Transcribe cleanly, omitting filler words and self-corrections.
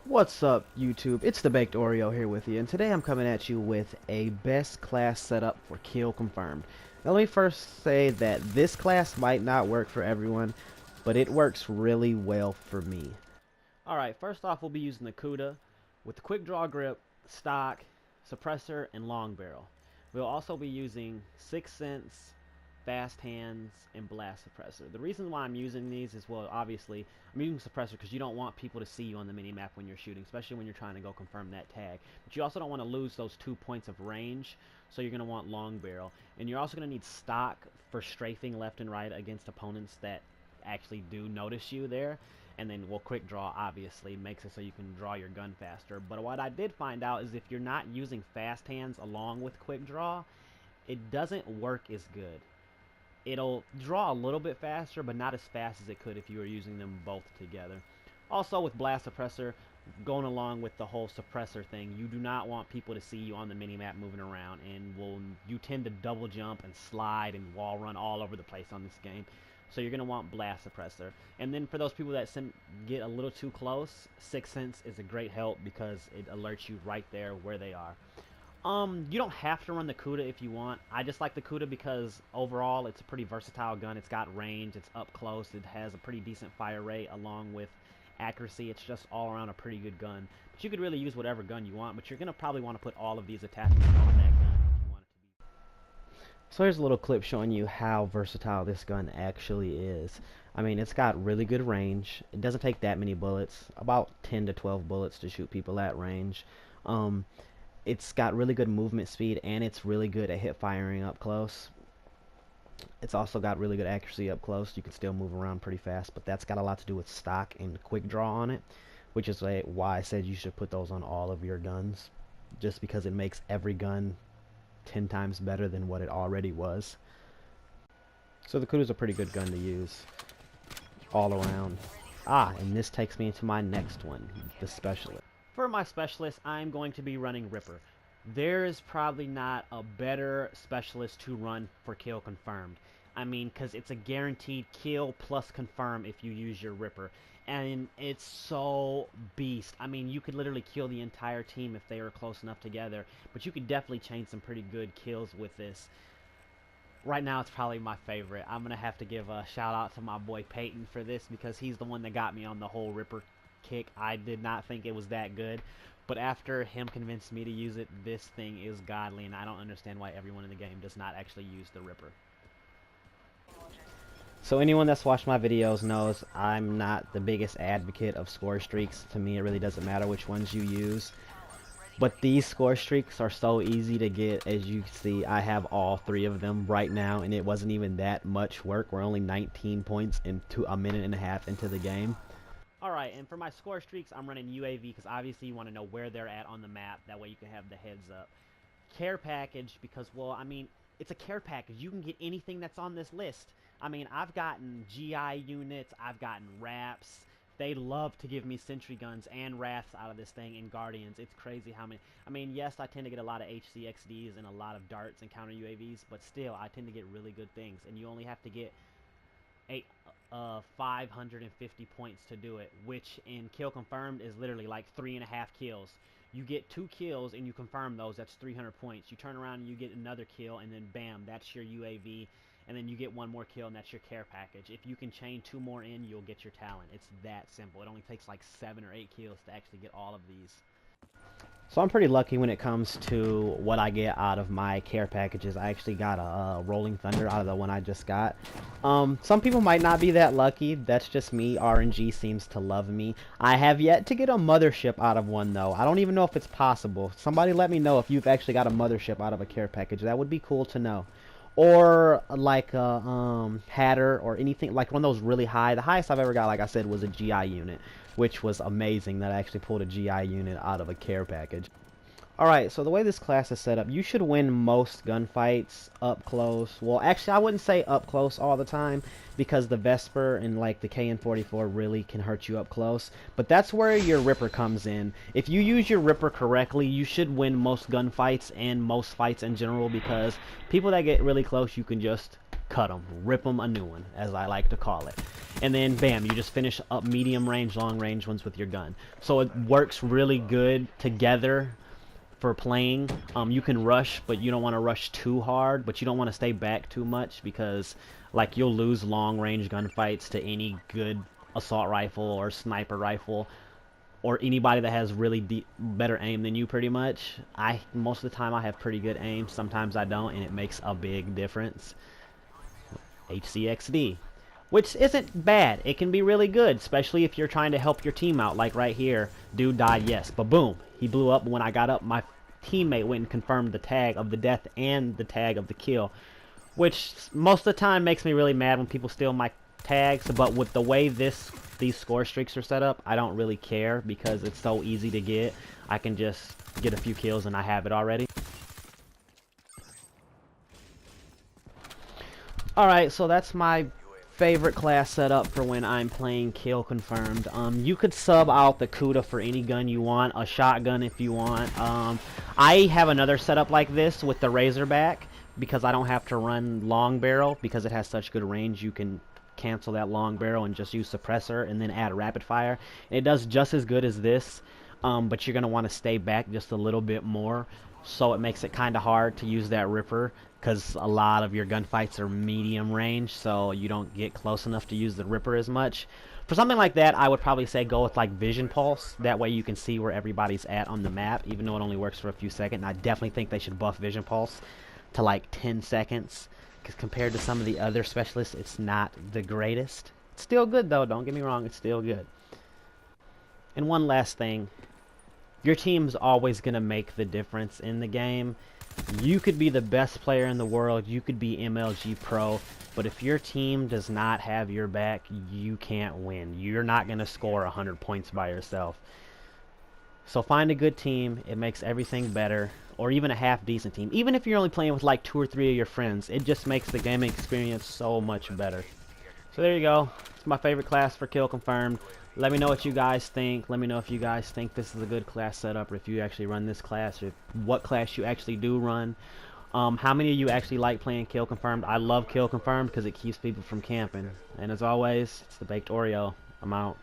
What's up, YouTube? It's the Baked Oreo here with you, and today I'm coming at you with a best class setup for Kill Confirmed. Now, let me first say that this class might not work for everyone, but it works really well for me. Alright, first off, we'll be using the Kuda with the Quick Draw Grip, Stock, Suppressor, and Long Barrel. We'll also be using Sixth Sense, Fast Hands, and Blast Suppressor. The reason why I'm using these is, well, obviously, I'm using Suppressor because you don't want people to see you on the mini-map when you're shooting, especially when you're trying to go confirm that tag. But you also don't want to lose those 2 points of range, so you're going to want Long Barrel. And you're also going to need Stock for strafing left and right against opponents that actually do notice you there. And then, well, Quick Draw obviously makes it so you can draw your gun faster. But what I did find out is if you're not using Fast Hands along with Quick Draw, it doesn't work as good. It'll draw a little bit faster, but not as fast as it could if you were using them both together. Also, with Blast Suppressor, going along with the whole suppressor thing, you do not want people to see you on the minimap moving around, and you tend to double jump and slide and wall run all over the place on this game. So you're going to want Blast Suppressor. And then for those people that get a little too close, Sixth Sense is a great help because it alerts you right there where they are. You don't have to run the Kuda if you want. I just like the Kuda because overall it's a pretty versatile gun. It's got range, it's up close, it has a pretty decent fire rate along with accuracy. It's just all around a pretty good gun. But you could really use whatever gun you want, but you're going to probably want to put all of these attachments on that gun if you want it to be. So here's a little clip showing you how versatile this gun actually is. I mean, it's got really good range. It doesn't take that many bullets, about 10 to 12 bullets to shoot people at range. It's got really good movement speed, and it's really good at hip firing up close. It's also got really good accuracy up close. You can still move around pretty fast, but that's got a lot to do with stock and quick draw on it, which is why I said you should put those on all of your guns, just because it makes every gun 10 times better than what it already was. So the Kuda's a pretty good gun to use all around. And this takes me into my next one, the Specialist. For my Specialist, I'm going to be running Ripper. There is probably not a better Specialist to run for Kill Confirmed. I mean, because it's a guaranteed kill plus confirm if you use your Ripper. And it's so beast. I mean, you could literally kill the entire team if they were close enough together. But you could definitely chain some pretty good kills with this. Right now, it's probably my favorite. I'm going to have to give a shout out to my boy Peyton for this because he's the one that got me on the whole Ripper kick. I did not think it was that good, but after him convinced me to use it, this thing is godly, and I don't understand why everyone in the game does not actually use the Ripper. So anyone that's watched my videos knows I'm not the biggest advocate of score streaks. To me, it really doesn't matter which ones you use. But these score streaks are so easy to get. As you can see, I have all 3 of them right now, and it wasn't even that much work. We're only 19 points into a minute and a half into the game. Alright, and for my score streaks, I'm running UAV because obviously you want to know where they're at on the map. That way you can have the heads up. Care package because, well, I mean, it's a care package. You can get anything that's on this list. I mean, I've gotten GI units. I've gotten wraps. They love to give me sentry guns and wraths out of this thing and guardians. It's crazy how many. I mean, yes, I tend to get a lot of HCXDs and a lot of darts and counter UAVs, but still, I tend to get really good things. And you only have to get 550 points to do it, which in Kill Confirmed is literally like 3.5 kills. You get 2 kills and you confirm those, that's 300 points. You turn around and you get another kill, and then bam, that's your UAV, and then you get 1 more kill, and that's your care package. If you can chain 2 more in, you'll get your talent. It's that simple. It only takes like 7 or 8 kills to actually get all of these. So I'm pretty lucky when it comes to what I get out of my care packages. I actually got a Rolling Thunder out of the one I just got. Some people might not be that lucky. That's just me. RNG seems to love me. I have yet to get a Mothership out of one, though. I don't even know if it's possible. Somebody let me know if you've actually got a Mothership out of a care package. That would be cool to know. Or like a Hatter or anything, like one of those really high. The highest I've ever got, like I said, was a GI unit, which was amazing that I actually pulled a GI unit out of a care package. Alright, so the way this class is set up, you should win most gunfights up close. Well, actually, I wouldn't say up close all the time, because the Vesper and like the KN-44 really can hurt you up close. But that's where your Ripper comes in. If you use your Ripper correctly, you should win most gunfights and most fights in general, because people that get really close, you can just cut them, rip them a new one, as I like to call it. And then bam, you just finish up medium range, long range ones with your gun. So it works really good together for playing. You can rush, but you don't want to rush too hard, but you don't want to stay back too much, because like you'll lose long range gunfights to any good assault rifle or sniper rifle, or anybody that has really better aim than you. Pretty much, most of the time I have pretty good aim, sometimes I don't, and it makes a big difference. HCXD, which isn't bad. It can be really good, especially if you're trying to help your team out. Like right here, dude died, yes, but boom, he blew up. When I got up, my teammate went and confirmed the tag of the death and the tag of the kill, which most of the time makes me really mad when people steal my tags. But with the way these score streaks are set up, I don't really care, because it's so easy to get. I can just get a few kills and I have it already. Alright, so that's my favorite class setup for when I'm playing Kill Confirmed. You could sub out the Kuda for any gun you want, a shotgun if you want. I have another setup like this with the Razorback, because I don't have to run long barrel, because it has such good range. You can cancel that long barrel and just use suppressor and then add rapid fire. It does just as good as this, but you're going to want to stay back just a little bit more, so it makes it kind of hard to use that Ripper, because a lot of your gunfights are medium range, so you don't get close enough to use the Ripper as much. For something like that, I would probably say go with like Vision Pulse. That way you can see where everybody's at on the map, even though it only works for a few seconds. And I definitely think they should buff Vision Pulse to like 10 seconds, because compared to some of the other specialists, it's not the greatest. It's still good though, don't get me wrong, it's still good. And one last thing, your team's always going to make the difference in the game. You could be the best player in the world, you could be MLG Pro, but if your team does not have your back, you can't win. You're not going to score 100 points by yourself. So find a good team, it makes everything better, or even a half decent team. Even if you're only playing with like 2 or 3 of your friends, it just makes the gaming experience so much better. So there you go, it's my favorite class for Kill Confirmed. Let me know what you guys think. Let me know if you guys think this is a good class setup, or if you actually run this class, or what class you actually do run. How many of you actually like playing Kill Confirmed? I love Kill Confirmed because it keeps people from camping. And as always, it's the Baked Oreo. I'm out.